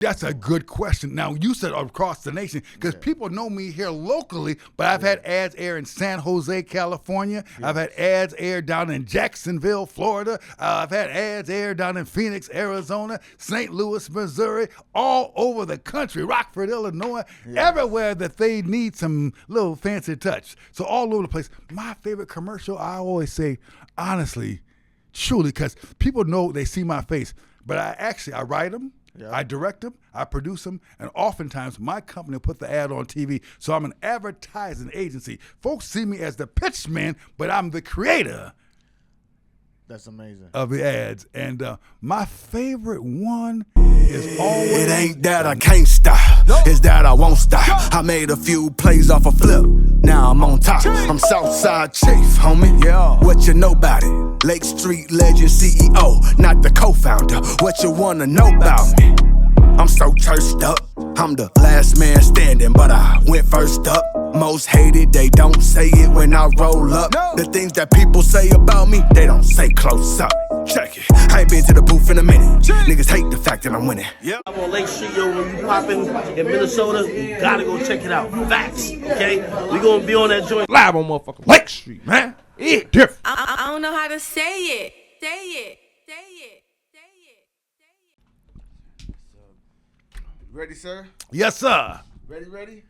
That's a good question. Now, you said across the nation, because people know me here locally, but I've had ads air in San Jose, California. I've had ads air down in Jacksonville, Florida. I've had ads air down in Phoenix, Arizona, St. Louis, Missouri, all over the country, Rockford, Illinois, everywhere that they need some little fancy touch. So all over the place. My favorite commercial, I always say, honestly, truly, because people know they see my face, but I write them. Yeah. I direct them, I produce them, and oftentimes my company will put the ad on TV. So I'm an advertising agency. Folks see me as the pitch man, but I'm the creator. That's amazing. Of the ads. And my favorite one is always... It ain't that I can't stop, it's that I won't stop. I made a few plays off a flip, now I'm on top. I'm Southside Chief, homie. Yeah. What you know about it? Lake Street legend CEO, not the co-founder. What you wanna know about me? I'm so churched up, I'm the last man standing, but I went first up. Most hated, they don't say it when I roll up. The things that people say about me, they don't say close up. Check it, I ain't been to the booth in a minute. Niggas hate the fact that I'm winning. Yep. I'm on Lake Street, yo. When you poppin' in Minnesota, you gotta go check it out. Facts, okay? We gonna be on that joint live on motherfucking Lake Street, man. Yeah, different. I don't know how to say it. Say it. Say it. Say it. Ready, sir? Yes, sir. Ready? Ready.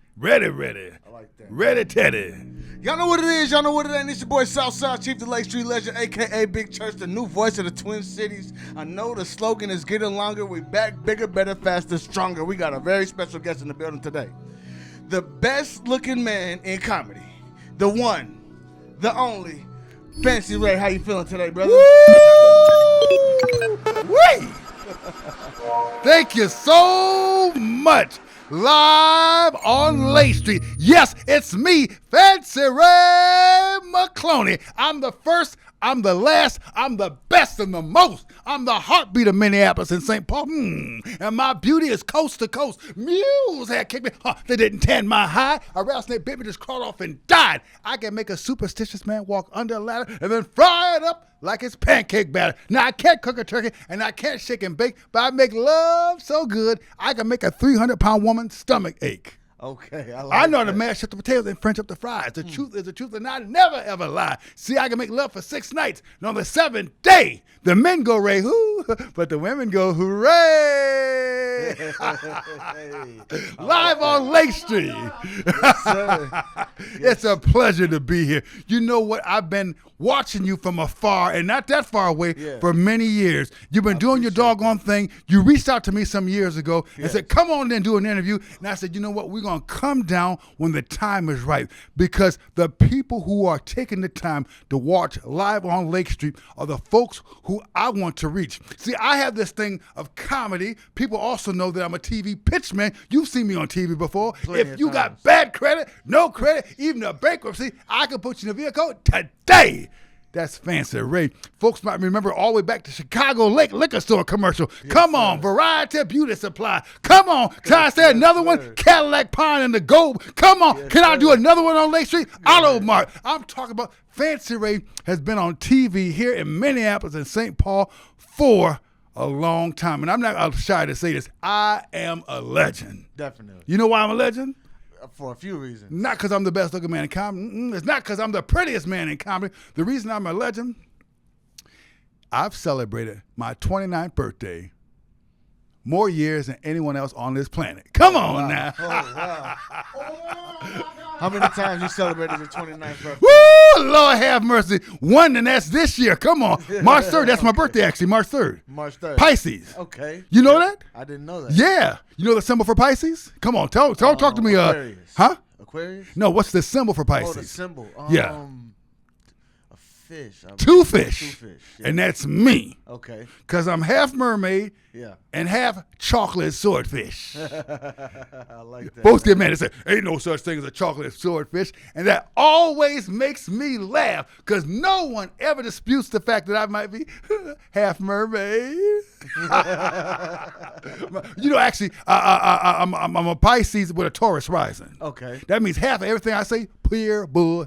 I like that. Ready, Teddy. Y'all know what it is. Y'all know what it ain't. It's your boy Southside Chief, the Lake Street legend, a.k.a. Big Church, the new voice of the Twin Cities. I know the slogan is getting longer. We back bigger, better, faster, stronger. We got a very special guest in the building today. The best looking man in comedy. The one, the only, Fancy Ray. How you feeling today, brother? Wait. Thank you so much. Live on Lake Street. Yes, it's me, Fancy Ray McCloney. I'm the first, I'm the last, I'm the best and the most. I'm the heartbeat of Minneapolis and St. Paul. And my beauty is coast to coast. Muse had kicked me. They didn't tan my high. A rattlesnake bit me, just crawled off and died. I can make a superstitious man walk under a ladder and then fry it up like it's pancake batter. Now, I can't cook a turkey and I can't shake and bake, but I make love so good, I can make a 300-pound woman's stomach ache. Okay, I know how to mash up the potatoes and French up the fries. The truth is the truth, and I never ever lie. See, I can make love for 6 nights, and on the 7th day, the men go ray hoo, but the women go hooray. Live on Lake Street. Yes, sir. It's a pleasure to be here. You know what? I've been watching you from afar and not that far away for many years. You've been doing your doggone thing. You reached out to me some years ago and said, come on and do an interview. And I said, you know what? We're going to come down when the time is right, because the people who are taking the time to watch Live on Lake Street are the folks who I want to reach. See, I have this thing of comedy. People also know that I'm a TV pitch man. You've seen me on TV before. If you got bad credit, no credit, even a bankruptcy, I can put you in a vehicle today. That's Fancy Ray. Folks might remember all the way back to Chicago Lake Liquor Store commercial. Yes, come on, Variety Beauty Supply. Come on, can I say another one? Cadillac Pine and the Gold. Come on, can I do another one on Lake Street? Auto Mart. I'm talking about Fancy Ray has been on TV here in Minneapolis and St. Paul for a long time. And I'm not shy to say this. I am a legend. Definitely. You know why I'm a legend? For a few reasons. Not because I'm the best looking man in comedy. It's not because I'm the prettiest man in comedy. The reason I'm a legend, I've celebrated my 29th birthday more years than anyone else on this planet. Come on now. Wow. How many times you celebrated your 29th birthday? Woo, Lord have mercy. One, and that's this year. Come on. March 3rd. That's my birthday, actually. March 3rd. March 3rd. Pisces. Okay. You know that? I didn't know that. Yeah. You know the symbol for Pisces? Come on. Talk to me. Aquarius. Huh? Aquarius? No, what's the symbol for Pisces? Oh, the symbol. Yeah. A fish. Two fish. Yeah. And that's me. Okay. Because I'm half mermaid Yeah. and half chocolate swordfish. I like that. Folks get mad and say, ain't no such thing as a chocolate swordfish. And that always makes me laugh, because no one ever disputes the fact that I might be half mermaid. You know, actually, I'm a Pisces with a Taurus rising. Okay. That means half of everything I say, pure bull.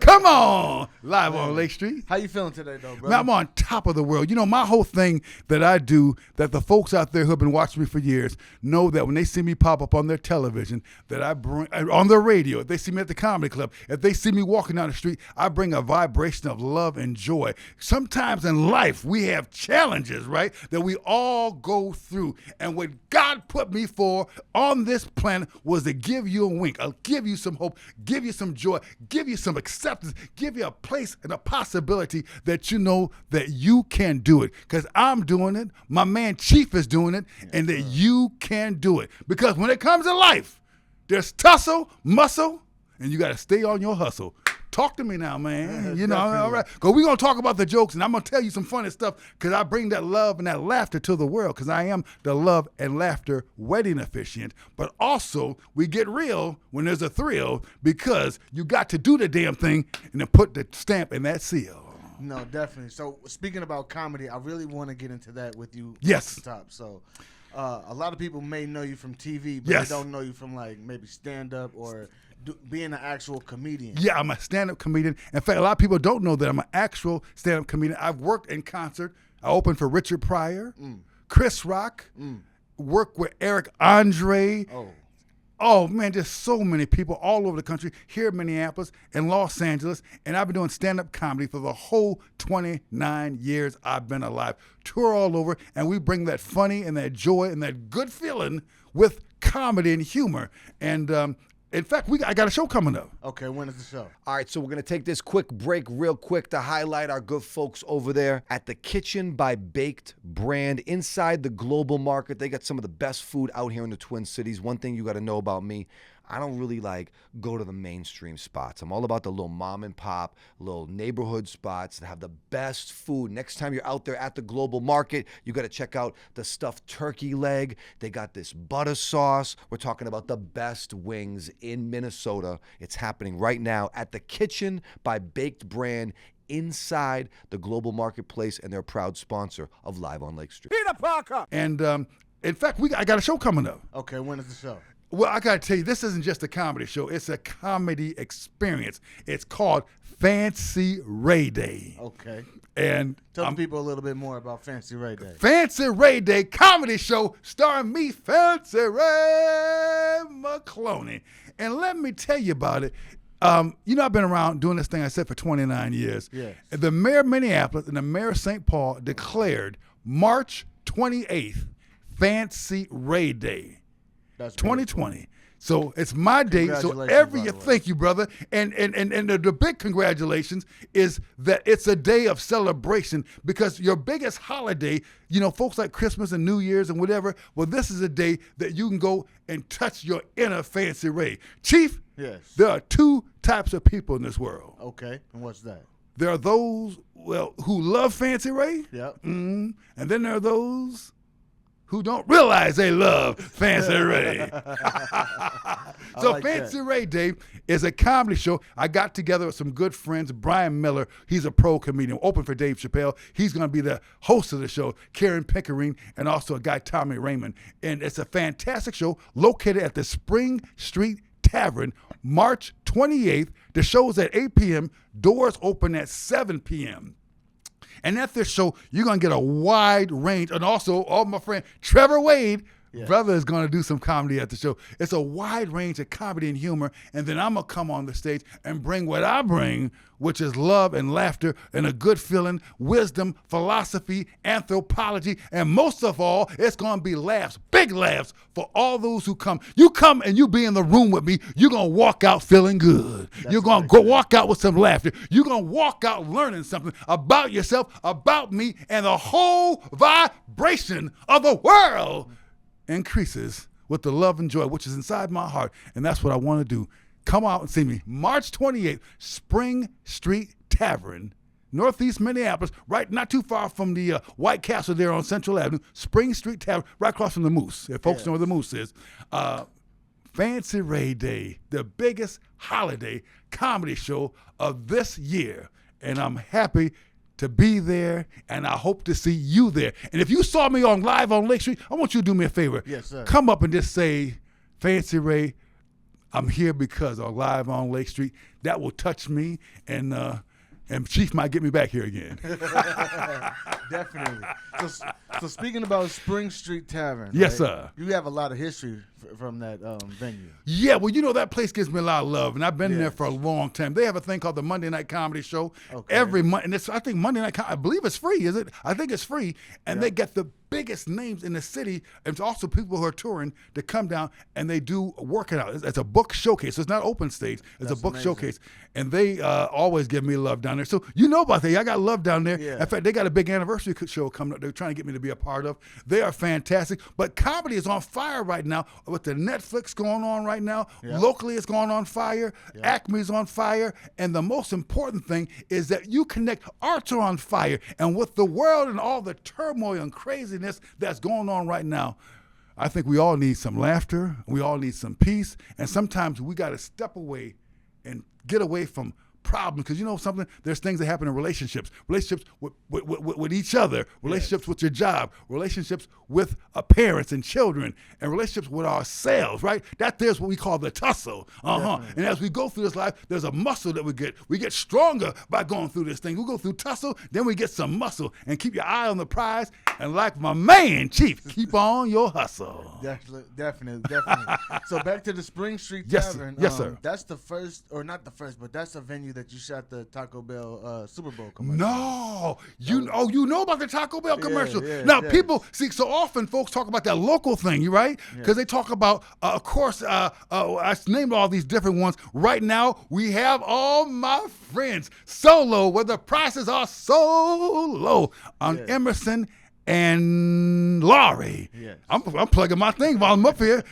Come on, live on Lake Street. How you feeling today, though, brother? Man, I'm on top of the world. You know, my whole thing that I do, that the folks out there who have been watching me for years know that when they see me pop up on their television, that I bring, on their radio, if they see me at the comedy club, if they see me walking down the street, I bring a vibration of love and joy. Sometimes in life, we have challenges, right, that we all go through. And what God put me for on this planet was to give you a wink, give you some hope, give you some joy, give you some acceptance, give you a place and a possibility that you know that you can do it. Because I'm doing it, my man Chief is doing it, and that you can do it. Because when it comes to life, there's tussle, muscle, and you got to stay on your hustle. Talk to me now, man. You know, all right. Because we're going to talk about the jokes, and I'm going to tell you some funny stuff because I bring that love and that laughter to the world because I am the love and laughter wedding officiant. But also, we get real when there's a thrill because you got to do the damn thing and then put the stamp in that seal. No, definitely. So, speaking about comedy, I really want to get into that with you. Yes. Off the top. So, a lot of people may know you from TV, but Yes. they don't know you from, like, maybe stand-up or being an actual comedian. Yeah, I'm a stand-up comedian. In fact, a lot of people don't know that I'm an actual stand-up comedian. I've worked in concert. I opened for Richard Pryor, Chris Rock, worked with Eric Andre. Oh, man, there's so many people all over the country, here in Minneapolis and Los Angeles, and I've been doing stand-up comedy for the whole 29 years I've been alive. Tour all over, and we bring that funny and that joy and that good feeling with comedy and humor. And in fact, I got a show coming up. Okay, when is the show? All right, so we're going to take this quick break real quick to highlight our good folks over there at the Kitchen by Baked brand inside the global market. They got some of the best food out here in the Twin Cities. One thing you got to know about me, I don't really go to the mainstream spots. I'm all about the little mom and pop, little neighborhood spots that have the best food. Next time you're out there at the global market, you got to check out the stuffed turkey leg. They got this butter sauce. We're talking about the best wings in Minnesota. It's happening right now at the Kitchen by Baked brand inside the global marketplace, and they're a proud sponsor of Live on Lake Street. Peter Parker. And in fact, I got a show coming up. Okay, when is the show? Well, I got to tell you, this isn't just a comedy show. It's a comedy experience. It's called Fancy Ray Day. Okay. And Tell the people a little bit more about Fancy Ray Day. Fancy Ray Day comedy show starring me, Fancy Ray McCloney. And let me tell you about it. You know, I've been around doing this thing, I said, for 29 years. Yes. The mayor of Minneapolis and the mayor of St. Paul declared March 28th Fancy Ray Day. That's 2020. So it's my day. So Congratulations, by the way. thank you, brother. And the big congratulations is that it's a day of celebration because your biggest holiday, you know, folks like Christmas and New Year's and whatever, well, this is a day that you can go and touch your inner Fancy Ray. Chief, Yes. there are two types of people in this world. Okay, and what's that? There are those, well, who love Fancy Ray, Yep. and then there are those who don't realize they love Fancy Ray. So like Fancy that. Ray Day is a comedy show. I got together with some good friends. Brian Miller, he's a pro comedian, open for Dave Chappelle. He's going to be the host of the show. Karen Pickering, and also a guy, Tommy Raymond. And it's a fantastic show located at the Spring Street Tavern, March 28th. The show is at 8 p.m. Doors open at 7 p.m. And at this show, you're going to get a wide range. And also, my friend Trevor Wade, brother, is going to do some comedy at the show. It's a wide range of comedy and humor. And then I'm going to come on the stage and bring what I bring, which is love and laughter and a good feeling, wisdom, philosophy, anthropology. And most of all, it's going to be laughs, big laughs for all those who come. You come and you be in the room with me, you're going to walk out feeling good. You're going to go walk out with some laughter. You're going to walk out learning something about yourself, about me, and the whole vibration of the world increases with the love and joy, which is inside my heart. And that's what I want to do. Come out and see me. March 28th, Spring Street Tavern, Northeast Minneapolis, right not too far from the White Castle there on Central Avenue. Spring Street Tavern, right across from the Moose. If folks know where the Moose is. Fancy Ray Day, the biggest holiday comedy show of this year. And I'm happy to be there, and I hope to see you there. And if you saw me on Live on Lake Street, I want you to do me a favor. Yes, sir. Come up and just say, Fancy Ray, I'm here because I'm live on Lake Street. That will touch me, and Chief might get me back here again. Definitely. So speaking about Spring Street Tavern. Yes, right? sir. You have a lot of history from that venue. Yeah, well, that place gives me a lot of love, and I've been there Yes. for a long time. They have a thing called the Monday Night Comedy Show. Okay. Every month, and I think Monday Night, I believe it's free, is it? I think it's free, and they get the biggest names in the city, and also people who are touring to come down, and they do working out. It's a book showcase. So it's not open stage. It's a book amazing. showcase, and they always give me love down there. So you know about that. I got love down there. Yeah. In fact, they got a big anniversary show coming up. They're trying to get me to be a part of. They are fantastic. But comedy is on fire right now with the Netflix going on right now. Yeah. Locally, it's going on fire. Acme's on fire. And the most important thing is that you connect. Arts are on fire. And with the world and all the turmoil and craziness that's going on right now, I think we all need some laughter. We all need some peace. And sometimes we got to step away and get away from problems, because you know something, there's things that happen in relationships with each other, relationships with your job, relationships with parents and children, and relationships with ourselves, right? There's what we call the tussle. And as we go through this life, there's a muscle that we get stronger by going through this thing. We go through tussle, then we get some muscle, and keep your eye on the prize, and like my man Chief, keep on your hustle. Definitely. So back to the Spring Street Yes, Tavern. yes, sir. That's the first, or not the first, but that's the venue that you shot the Taco Bell Super Bowl commercial. No, you know about the Taco Bell commercial. yeah, Now yes. people see, so often folks talk about that local thing, right? Because they talk about, of course, I named all these different ones. Right now, we have all my friends solo, where the prices are so low on Emerson and Laurie. Yes. I'm plugging my thing while I'm up here.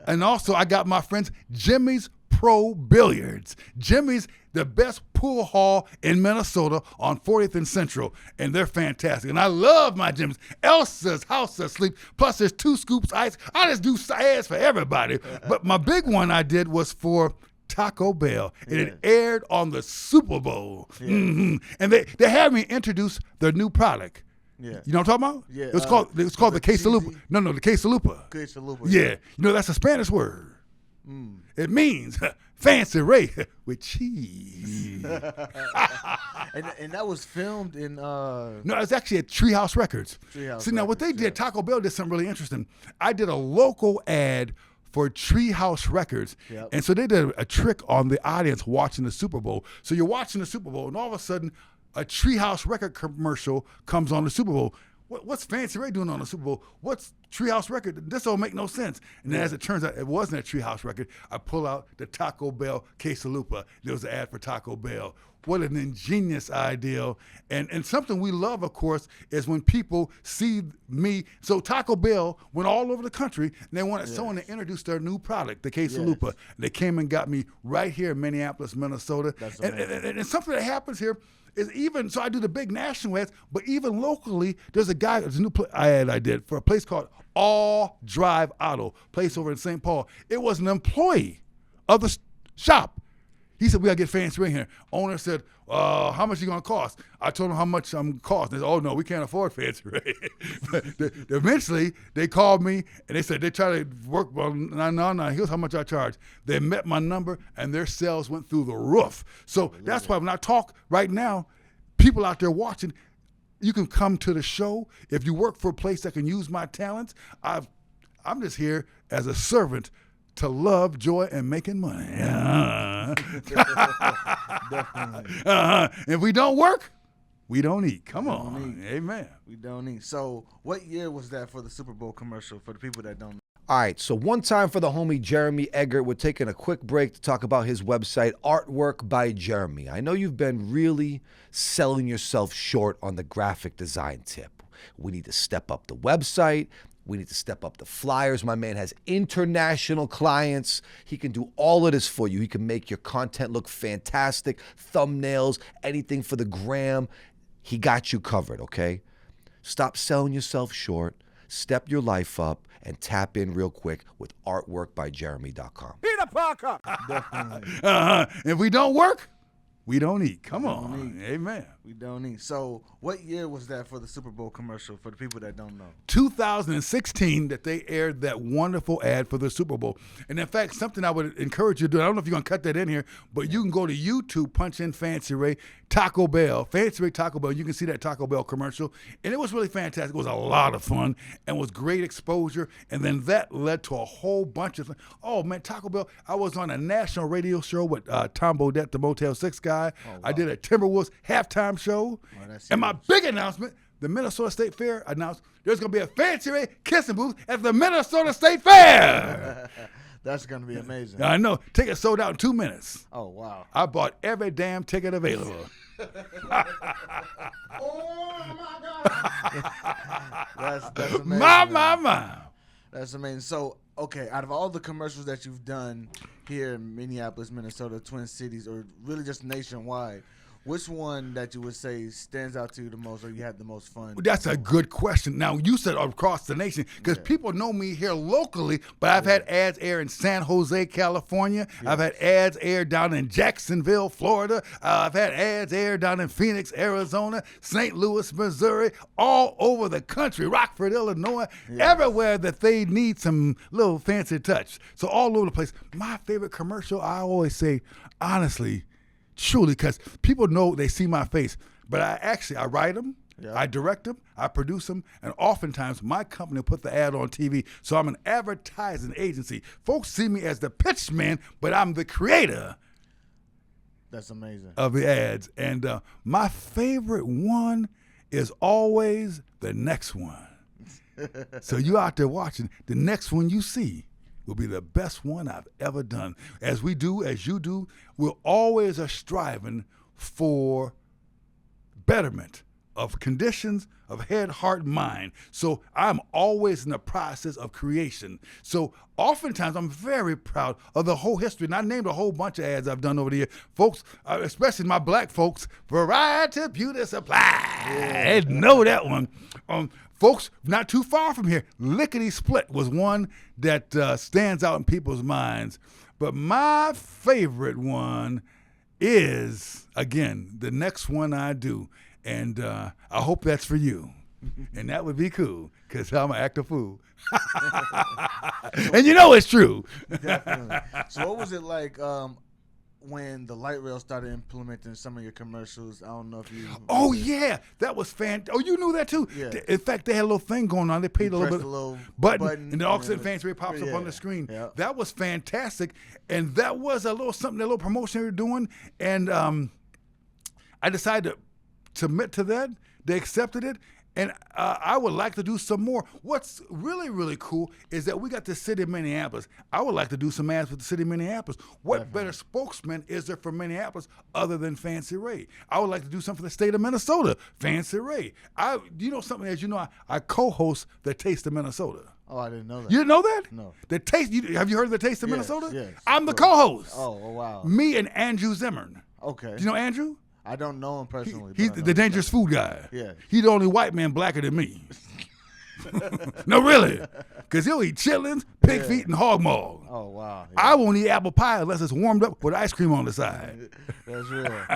And also, I got my friends Jimmy's Pro Billiards. Jimmy's, the best pool hall in Minnesota on 40th and Central, and they're fantastic. And I love my Jimmy's. Elsa's House of Sleep, plus there's 2 scoops ice. I just do ads for everybody. But my big one I did was for Taco Bell, and it aired on the Super Bowl. And they had me introduce their new product. Yeah. You know what I'm talking about? Yeah, It was called the Quesalupa. cheesy- No, the Quesalupa. Quesalupa. Yeah. That's a Spanish word. It means fancy Ray with cheese. And that was filmed in No, it's actually at Treehouse Records. Treehouse See, now what they Records, did, Taco Bell did something really interesting. I did a local ad for Treehouse Records. Yep. And so they did a trick on the audience watching the Super Bowl. So you're watching the Super Bowl, and all of a sudden, a Treehouse Record commercial comes on the Super Bowl. What's Fancy Ray doing on the Super Bowl? What's Treehouse Record? This don't make no sense. And then as it turns out, it wasn't a Treehouse Record. I pull out the Taco Bell Quesalupa. There was an ad for Taco Bell. What an ingenious idea. And something we love, of course, is when people see me. So Taco Bell went all over the country, and they wanted someone to introduce their new product, the Quesalupa. Yes. And they came and got me right here in Minneapolis, Minnesota. That's and something that happens here is, even so I do the big national ads, but even locally, there's a new ad I did for a place called All Drive Auto, place over in St. Paul. It was an employee of the shop. He said, we got to get Fancy Ray here. Owner said, how much is it going to cost? I told him how much I'm cost. They said, oh, no, we can't afford Fancy Ray. But eventually, they called me, and they said, they try to work. Well, no, here's how much I charge. They met my number, and their sales went through the roof. So that's why when I talk right now, people out there watching, you can come to the show. If you work for a place that can use my talents, I'm just here as a servant to love, joy, and making money. If we don't work, we don't eat. Come on. Amen. We don't need. So what year was that for the Super Bowl commercial, for the people that don't know? All right, so one time for the homie Jeremy Eggert. We're taking a quick break to talk about his website, Artwork by Jeremy. I know you've been really selling yourself short on the graphic design tip. We need to step up the website. We need to step up the flyers. My man has international clients. He can do all of this for you. He can make your content look fantastic, thumbnails, anything for the gram. He got you covered, okay? Stop selling yourself short. Step your life up and tap in real quick with artworkbyjeremy.com. Peter Parker. Definitely. If we don't work, we don't eat. Come on. Amen. We don't eat. So, what year was that for the Super Bowl commercial? For the people that don't know, 2016 that they aired that wonderful ad for the Super Bowl. And in fact, something I would encourage you to do, I don't know if you're going to cut that in here, but you can go to YouTube, punch in Fancy Ray, Taco Bell, Fancy Ray Taco Bell. You can see that Taco Bell commercial. And it was really fantastic. It was a lot of fun and was great exposure. And then that led to a whole bunch of things. Oh, man, Taco Bell. I was on a national radio show with Tom Bodette, the Motel 6 guy. Oh, wow. I did a Timberwolves halftime show. Oh, and my big announcement, the Minnesota State Fair announced there's going to be a Fancy Ray kissing booth at the Minnesota State Fair. That's going to be amazing. I know. Tickets sold out in 2 minutes. Oh, wow. I bought every damn ticket available. Oh, my God. That's amazing. My. That's amazing. So, okay, out of all the commercials that you've done here in Minneapolis, Minnesota, Twin Cities, or really just nationwide, which one that you would say stands out to you the most, or you had the most fun? That's a good question. Now, you said across the nation, because people know me here locally, but I've had ads air in San Jose, California. I've had ads air down in Jacksonville, Florida. I've had ads air down in Phoenix, Arizona, St. Louis, Missouri, all over the country, Rockford, Illinois, everywhere that they need some little fancy touch. So all over the place. My favorite commercial, I always say, honestly, truly, because people know they see my face, but I write them, I direct them, I produce them, and oftentimes my company will put the ad on TV. So I'm an advertising agency. Folks see me as the pitch man, but I'm the creator. That's amazing. Of the ads. And my favorite one is always the next one. So you out there watching, the next one you see will be the best one I've ever done. As we do, as you do, we're always striving for betterment of conditions of head, heart, mind. So I'm always in the process of creation. So oftentimes I'm very proud of the whole history. And I named a whole bunch of ads I've done over the years. Folks, especially my black folks, Variety Beauty Supply. I know that one. Folks, not too far from here, Lickety Split was one that stands out in people's minds. But my favorite one is, again, the next one I do. And I hope that's for you. And that would be cool, because I'm an active fool. And you know it's true. Definitely. So what was it like when the light rail started implementing some of your commercials? I don't know if you... Oh, yeah. That was fantastic. Oh, you knew that, too? Yeah. In fact, they had a little thing going on. They paid a little bit. Little button, and then all of a sudden Fancy Ray pops up on the screen. Yeah. That was fantastic. And that was a little something, a little promotion they were doing. And I decided to submit to that. They accepted it. And I would like to do some more. What's really, really cool is that we got the city of Minneapolis. I would like to do some ads with the city of Minneapolis. What better spokesman is there for Minneapolis other than Fancy Ray? I would like to do something for the state of Minnesota, Fancy Ray. You know something, as you know, I co-host the Taste of Minnesota. Oh, I didn't know that. You didn't know that? No. The Taste. Have you heard of the Taste of Minnesota? Yes. I'm the co-host. Oh, wow. Me and Andrew Zimmern. Okay. Do you know Andrew? I don't know him personally. He's the dangerous food guy. Yeah. He's the only white man blacker than me. No, really. Because he'll eat chitlins, pig feet, and hog maw. Oh, wow. Yeah. I won't eat apple pie unless it's warmed up with ice cream on the side. That's real.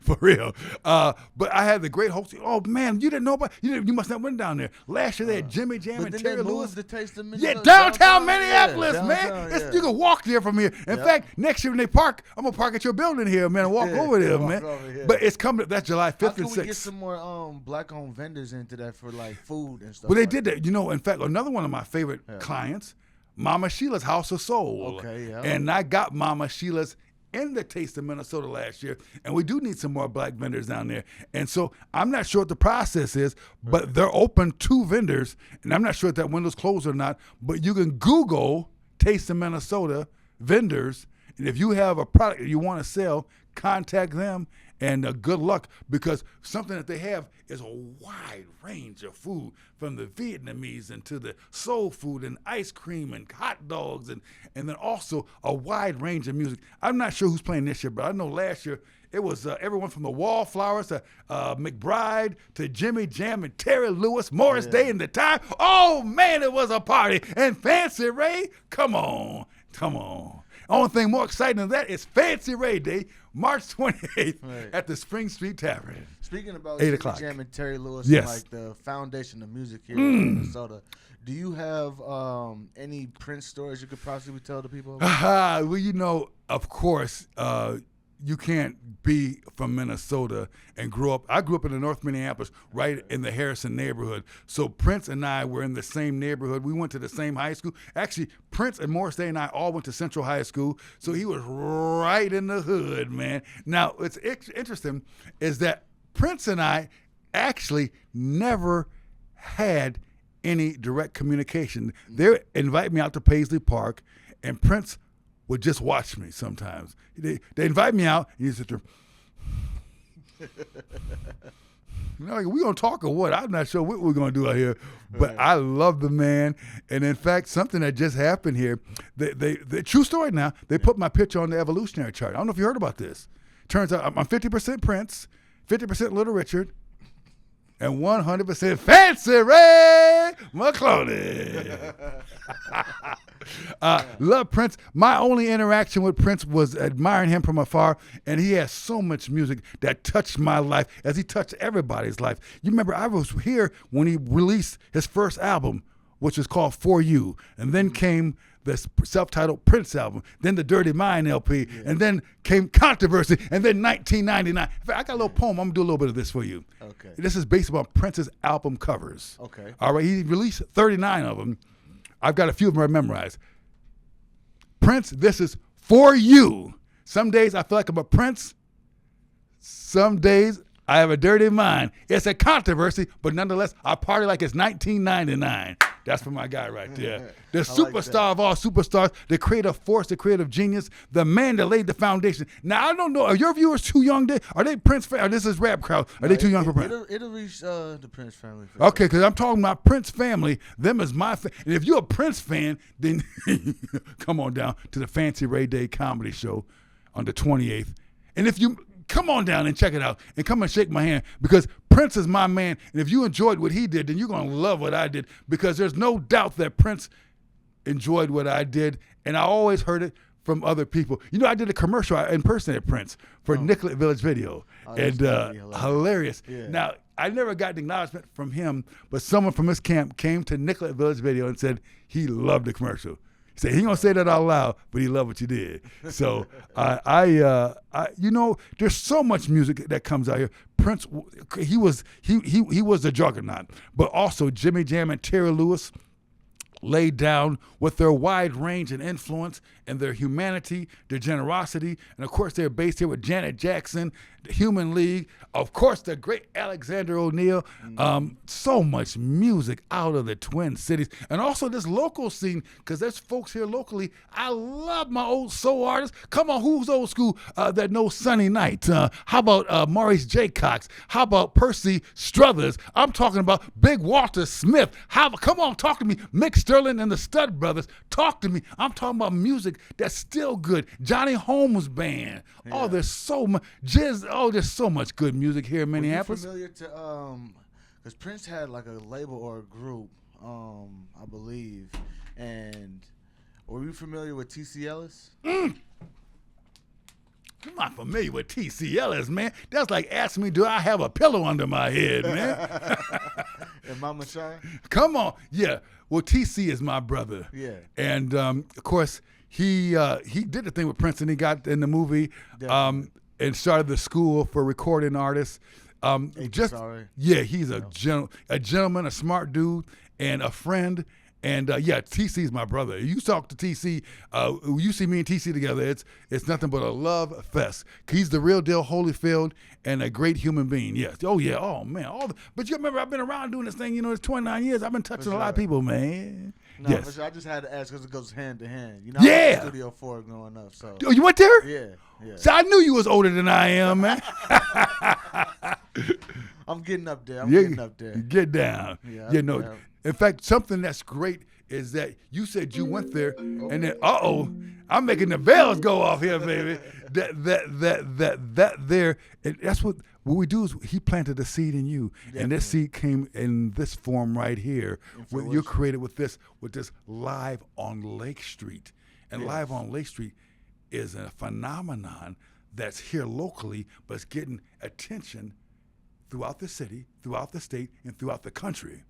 For real. But I had the great host. Oh, man, you didn't know about you must not went down there. Last year they had Jimmy Jam and Terry Lewis. The Taste of Minnesota. Yeah, downtown Minneapolis, yeah, man. You can walk there from here. In fact, next year when they park, I'm going to park at your building here, man, and walk over there, man. But it's coming. That's July 5th and 6th. How can we get some more black-owned vendors into that for, like, food and stuff? Well, they did that. You know, in fact, another one of my favorite clients, Mama Sheila's House of Soul. Okay, yeah. And I got Mama Sheila's in the Taste of Minnesota last year, and we do need some more black vendors down there. And so I'm not sure what the process is, but they're open to vendors, and I'm not sure if that window's closed or not, but you can Google Taste of Minnesota vendors, and if you have a product that you want to sell, contact them. And good luck, because something that they have is a wide range of food, from the Vietnamese and to the soul food and ice cream and hot dogs, and then also a wide range of music. I'm not sure who's playing this year, but I know last year it was everyone from the Wallflowers to McBride to Jimmy Jam and Terry Lewis, Morris Day and The Time. Oh, man, it was a party. And Fancy Ray, come on. Only thing more exciting than that is Fancy Ray Day, March 28th at the Spring Street Tavern. Speaking about 8 Jimmy o'clock. Jam and Terry Lewis, Yes. and like the foundation of music here in Minnesota, do you have any Prince stories you could possibly tell the people about? Well, you know, of course, you can't be from Minnesota and grow up. I grew up in the North Minneapolis, right in the Harrison neighborhood. So Prince and I were in the same neighborhood. We went to the same high school. Actually, Prince and Morris Day and I all went to Central High School. So he was right in the hood, man. Now, what's interesting is that Prince and I actually never had any direct communication. They invite me out to Paisley Park, and Prince would just watch me sometimes. They invite me out, and you sit there. You know, like, we gonna talk or what? I'm not sure what we're gonna do out here, but I love the man. And in fact, something that just happened here, the true story now. They put my picture on the evolutionary chart. I don't know if you heard about this. Turns out I'm 50% Prince, 50% Little Richard, and 100% Fancy Ray McCloney. Love Prince. My only interaction with Prince was admiring him from afar, and he has so much music that touched my life as he touched everybody's life. You remember, I was here when he released his first album, which was called For You, and then came the self-titled Prince album, then the Dirty Mind LP, and then came Controversy, and then 1999. In fact, I got a little poem. I'm going to do a little bit of this for you. Okay. This is based upon Prince's album covers. Okay. All right, he released 39 of them. I've got a few of them memorized. Prince, this is for you. Some days I feel like I'm a prince. Some days I have a dirty mind. It's a controversy, but nonetheless, I party like it's 1999. That's for my guy right there. The superstar of all superstars, the creative force, the creative genius, the man that laid the foundation. Now, I don't know, are your viewers too young? Are they Prince fans? Or this is rap crowd? Are they too young for Prince? It'll reach the Prince family. Okay, because I'm talking about Prince family. Them is my and if you're a Prince fan, then come on down to the Fancy Ray Day comedy show on the 28th. And if you come on down and check it out and come and shake my hand, because Prince is my man. And if you enjoyed what he did, then you're going to love what I did, because there's no doubt that Prince enjoyed what I did. And I always heard it from other people. You know, I did a commercial. I impersonated Prince for Nicollet Village Video. And hilarious. Yeah. Now, I never got the acknowledgement from him, but someone from his camp came to Nicollet Village Video and said he loved the commercial. He said he gonna say that out loud, but he loved what you did. So I you know, there's so much music that comes out here. Prince, he was the juggernaut, but also Jimmy Jam and Terry Lewis laid down with their wide range and influence and their humanity, their generosity, and of course they're based here with Janet Jackson, the Human League, of course the great Alexander O'Neal. So much music out of the Twin Cities, and also this local scene, because there's folks here locally. I love my old soul artists. Come on, who's old school that knows Sunny Night? How about Maurice J. Cox? How about Percy Struthers? I'm talking about Big Walter Smith. Come on, talk to me. Mick Sterling and the Stud Brothers. Talk to me. I'm talking about music that's still good. Johnny Holmes Band. Yeah. Oh, there's so much. There's so much good music here in Minneapolis. Were you familiar to because Prince had like a label or a group, I believe, and were you familiar with T.C. Ellis? I'm not familiar with T.C. Ellis, man. That's like asking me, do I have a pillow under my head, man? And Mama Shy? Come on. Yeah. Well, T.C. is my brother. Yeah. And, of course, he did the thing with Prince, and he got in the movie and started the school for recording artists. He's a gentleman, a smart dude, and a friend. And TC is my brother. You talk to TC, you see me and TC together, it's nothing but a love fest. He's the real deal Holyfield and a great human being. Yes. Oh yeah. Oh man. But you remember, I've been around doing this thing. You know, it's 29 years. I've been touching a lot of people, man. No, yes. I just had to ask because it goes hand to hand. You know, I was in Studio 4 growing up. So. Oh, you went there? Yeah. So I knew you was older than I am, man. I'm getting up there. Getting up there. Get down. Yeah. You know. In fact, something that's great is that you said you went there, and then I'm making the bells go off here, baby. That there, and that's what we do is he planted a seed in you, and this seed came in this form right here. You're created with this Live on Lake Street, and Live on Lake Street is a phenomenon that's here locally, but it's getting attention throughout the city, throughout the state, and throughout the country.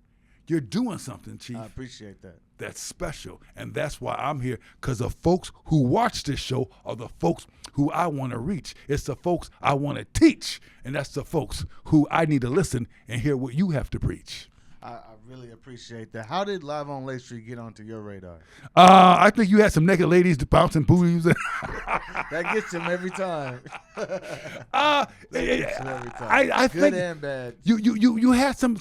You're doing something, Chief. I appreciate that. That's special. And that's why I'm here, because the folks who watch this show are the folks who I want to reach. It's the folks I want to teach. And that's the folks who I need to listen and hear what you have to preach. I really appreciate that. How did Live on Lake Street get onto your radar? I think you had some naked ladies bouncing booties. That gets him every time. I Good think and bad. you had some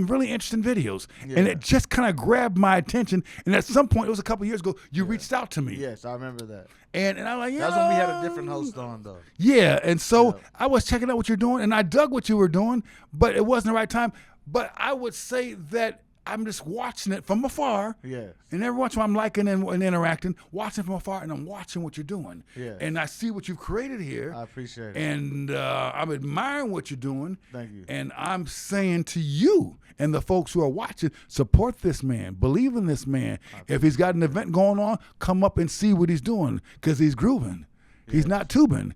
really interesting videos, and it just kind of grabbed my attention. And at some point, it was a couple years ago, you reached out to me. Yes, I remember that. And I'm like, That's when we had a different host on, though. Yeah, and so I was checking out what you're doing, and I dug what you were doing, but it wasn't the right time. But I would say that I'm just watching it from afar. Yes. And every once in a while I'm liking and interacting, watching from afar, and I'm watching what you're doing. Yes. And I see what you've created here. I appreciate it. And I'm admiring what you're doing. Thank you. And I'm saying to you and the folks who are watching, support this man. Believe in this man. If he's got an event going on, come up and see what he's doing, because he's grooving. He's not tubing.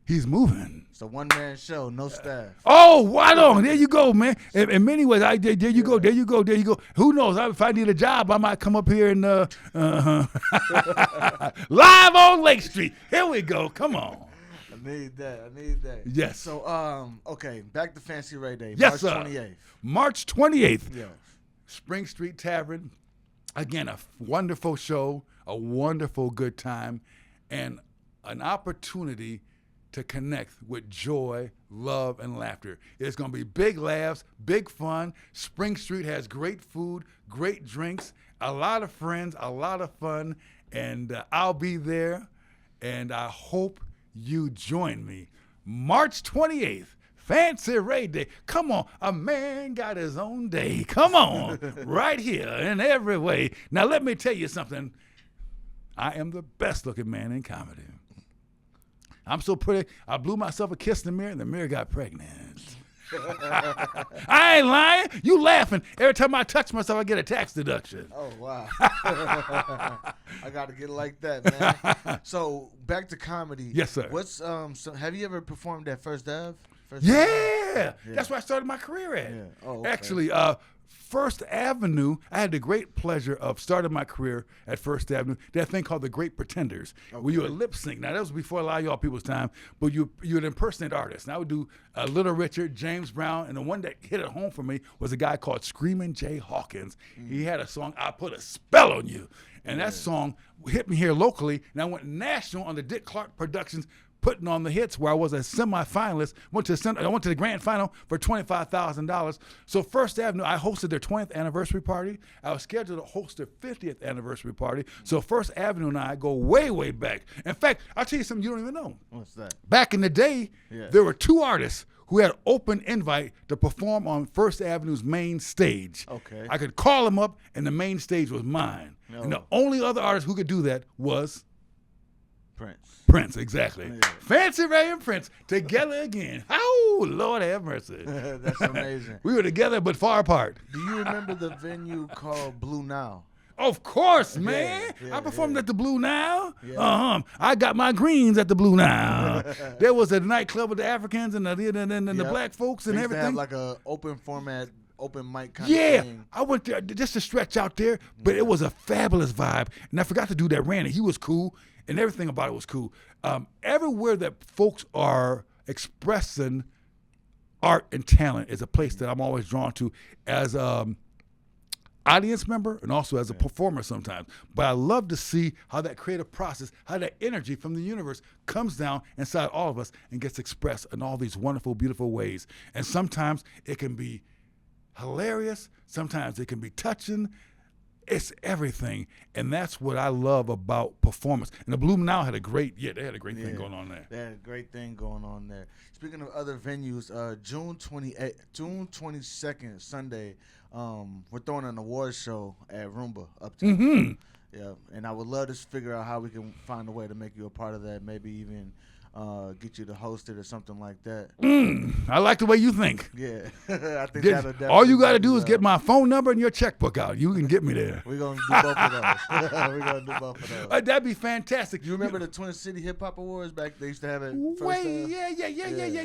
He's moving. It's a one-man show, no staff. Oh, right on. There you go, man. In many ways, there you go. There you go. There you go. Who knows? If I need a job, I might come up here and Live on Lake Street. Here we go. Come on. I need that. Yes. So, okay, back to Fancy Ray Day. Yes, March sir. 28th. March 28th. Yes. Spring Street Tavern. Again, a wonderful show, a wonderful good time, and an opportunity to connect with joy, love, and laughter. It's going to be big laughs, big fun. Spring Street has great food, great drinks, a lot of friends, a lot of fun, and I'll be there, and I hope you join me. March 28th, Fancy Ray Day. Come on, a man got his own day. Come on, right here in every way. Now, let me tell you something. I am the best looking man in comedy. I'm so pretty, I blew myself a kiss in the mirror, and the mirror got pregnant. I ain't lying. You laughing. Every time I touch myself, I get a tax deduction. Oh, wow. I got to get like that, man. So, back to comedy. Yes, sir. What's have you ever performed at First Ave? Yeah. That's where I started my career at. Yeah. Oh, okay. Actually, First Avenue, I had the great pleasure of starting my career at First Avenue. That thing called The Great Pretenders, where you would lip sync. Now, that was before a lot of y'all people's time, but you would impersonate artists. And I would do Little Richard, James Brown, and the one that hit it home for me was a guy called Screaming Jay Hawkins. He had a song, I Put a Spell on You. And that song hit me here locally, and I went national on the Dick Clark Productions putting on the hits, where I was a semifinalist. I went to the grand final for $25,000. So First Avenue, I hosted their 20th anniversary party. I was scheduled to host their 50th anniversary party. So First Avenue and I go way, way back. In fact, I'll tell you something you don't even know. What's that? Back in the day, there were two artists who had open invite to perform on First Avenue's main stage. Okay. I could call them up, and the main stage was mine. No. And the only other artist who could do that was Prince, exactly. Yeah. Fancy Ray and Prince together again. Oh, Lord have mercy. That's amazing. We were together but far apart. Do you remember the venue called Blue Nile? Of course, man. Yeah, I performed at the Blue Nile. Yeah. I got my greens at the Blue Nile. There was a nightclub with the Africans and the black folks and They used to everything. have like a open format, open mic kind Yeah, of thing. I went there just to stretch out there, but it was a fabulous vibe. And I forgot to do that Randy. He was cool, and everything about it was cool. Everywhere that folks are expressing art and talent is a place that I'm always drawn to as audience member and also as a performer sometimes. But I love to see how that creative process, how that energy from the universe comes down inside all of us and gets expressed in all these wonderful, beautiful ways. And sometimes it can be hilarious. Sometimes it can be touching. It's everything. And that's what I love about performance. And the Blue Nile had a great, they had a great thing going on there. They had a great thing going on there. Speaking of other venues, June 22nd, Sunday, we're throwing an awards show at Roomba Uptown. Mm-hmm. Yeah, and I would love to figure out how we can find a way to make you a part of that. Maybe even get you to host it or something like that. I like the way you think. Yeah, I think that'll definitely. All you got to do is get my phone number and your checkbook out. You can get me there. We're gonna do both of those. We're gonna do both of those. That'd be fantastic. You remember the Twin City Hip Hop Awards back? They used to have it.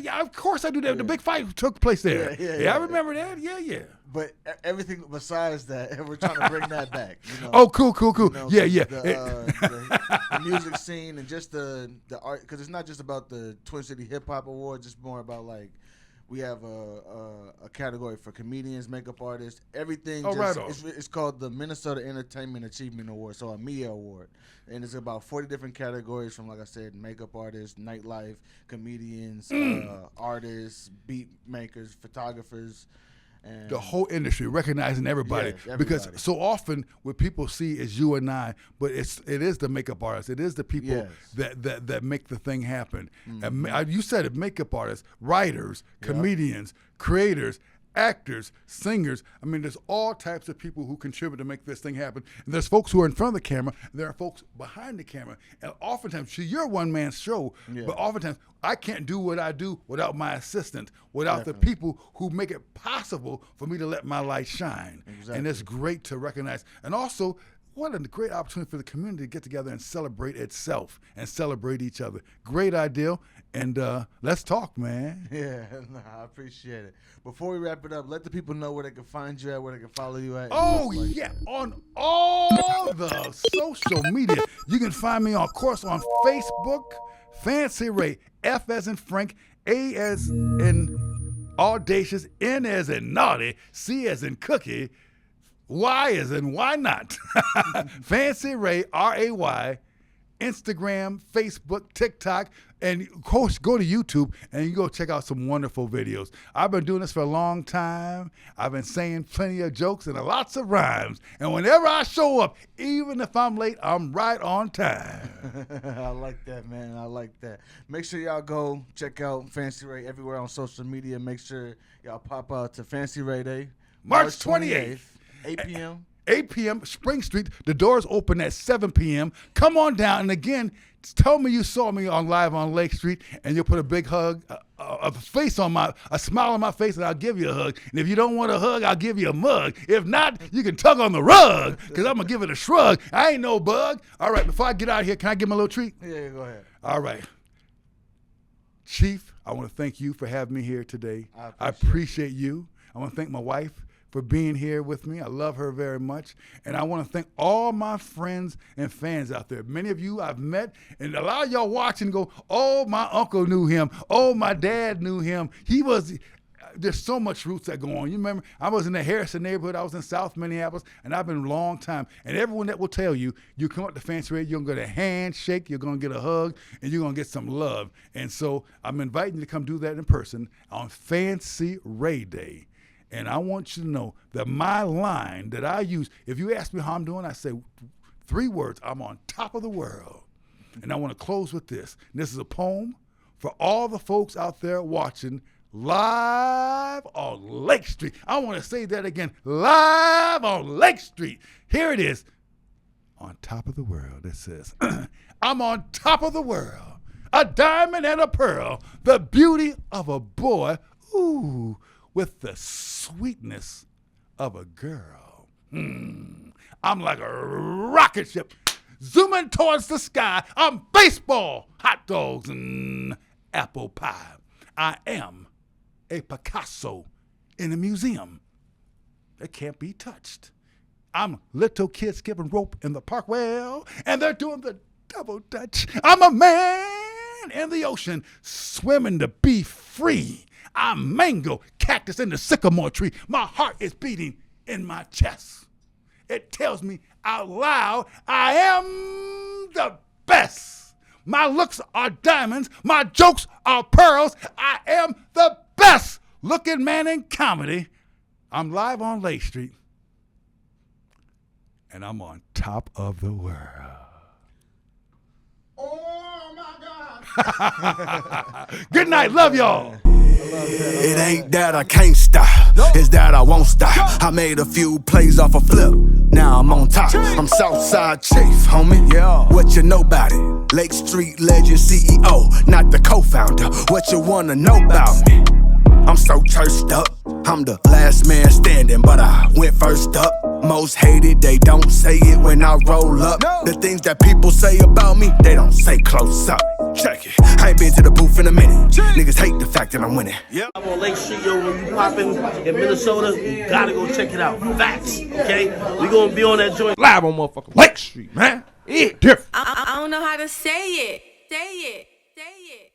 Yeah. Of course I do that. The big fight took place there. Yeah, I remember that. Yeah. But everything besides that, we're trying to bring that back. You know? Oh, cool. You know, Yeah. The music scene and just the art, because it's not just about the Twin City Hip Hop Awards. It's more about like we have a category for comedians, makeup artists, everything. It's called the Minnesota Entertainment Achievement Award, so a MIA award, and it's about 40 different categories from, like I said, makeup artists, nightlife, comedians, artists, beat makers, photographers. And the whole industry recognizing everybody, because so often what people see is you and I, but it is the makeup artists, it is the people that make the thing happen. And you said it, makeup artists, writers, comedians, creators, actors, singers. I mean, there's all types of people who contribute to make this thing happen. And there's folks who are in front of the camera, and there are folks behind the camera. And oftentimes, you're a one-man show, but oftentimes I can't do what I do without my assistant, without the people who make it possible for me to let my light shine. Exactly. And it's great to recognize. And also, what a great opportunity for the community to get together and celebrate itself and celebrate each other. Great idea. And let's talk, man. Yeah, I appreciate it. Before we wrap it up, let the people know where they can find you at, where they can follow you at. On all the social media. You can find me, of course, on Facebook, Fancy Ray, F as in Frank, A as in audacious, N as in naughty, C as in cookie, Y as in why not? Fancy Ray, R-A-Y, Instagram, Facebook, TikTok, and of course go to YouTube and you go check out some wonderful videos. I've been doing this for a long time. I've been saying plenty of jokes and lots of rhymes. And whenever I show up, even if I'm late, I'm right on time. I like that, man. I like that. Make sure y'all go check out Fancy Ray everywhere on social media. Make sure y'all pop out to Fancy Ray Day, March 28th. 8 p.m. 8 p.m. Spring Street. The doors open at 7 p.m. Come on down. And again, tell me you saw me on live on Lake Street, and you'll put a big hug, a smile on my face, and I'll give you a hug. And if you don't want a hug, I'll give you a mug. If not, you can tug on the rug, because I'm going to give it a shrug. I ain't no bug. All right, before I get out of here, can I give him a little treat? Yeah, go ahead. All right. Chief, I want to thank you for having me here today. I appreciate you. I want to thank my wife for being here with me. I love her very much. And I want to thank all my friends and fans out there. Many of you I've met, and a lot of y'all watching go, oh, my uncle knew him. Oh, my dad knew him. There's so much roots that go on. You remember, I was in the Harrison neighborhood. I was in South Minneapolis, and I've been a long time. And everyone that will tell you, you come up to Fancy Ray, you're going to get a handshake, you're going to get a hug, and you're going to get some love. And so I'm inviting you to come do that in person on Fancy Ray Day. And I want you to know that my line that I use, if you ask me how I'm doing, I say 3 words: I'm on top of the world. And I want to close with this. And this is a poem for all the folks out there watching live on Lake Street. I want to say that again, live on Lake Street. Here it is. On top of the world, it says, I'm on top of the world, a diamond and a pearl, the beauty of a boy, ooh, with the sweetness of a girl. I'm like a rocket ship zooming towards the sky. I'm baseball, hot dogs, and apple pie. I am a Picasso in a museum that can't be touched. I'm little kids skipping rope in the park, well, and they're doing the double dutch. I'm a man in the ocean swimming to be free. I'm mango, cactus in the sycamore tree. My heart is beating in my chest. It tells me out loud, I am the best. My looks are diamonds. My jokes are pearls. I am the best looking man in comedy. I'm live on Lake Street, and I'm on top of the world. Oh, my God. Good night. Love y'all. It ain't that I can't stop, it's that I won't stop. I made a few plays off a flip. Now I'm on top. I'm Southside Chief, homie. Yeah. What you know about it? Lake Street legend CEO, not the co-founder. What you wanna know about me? I'm so churched up. I'm the last man standing, but I went first up. Most hated, they don't say it when I roll up. The things that people say about me, they don't say close up. Check it. I ain't been to the booth in a minute. Niggas hate the fact that I'm winning. Yep. I'm on Lake Street, yo. When you poppin' in Minnesota, you gotta go check it out. Facts, okay? We gonna be on that joint. Live on motherfucking Lake Street, man. Yeah, different. I don't know how to say it. Say it. Say it.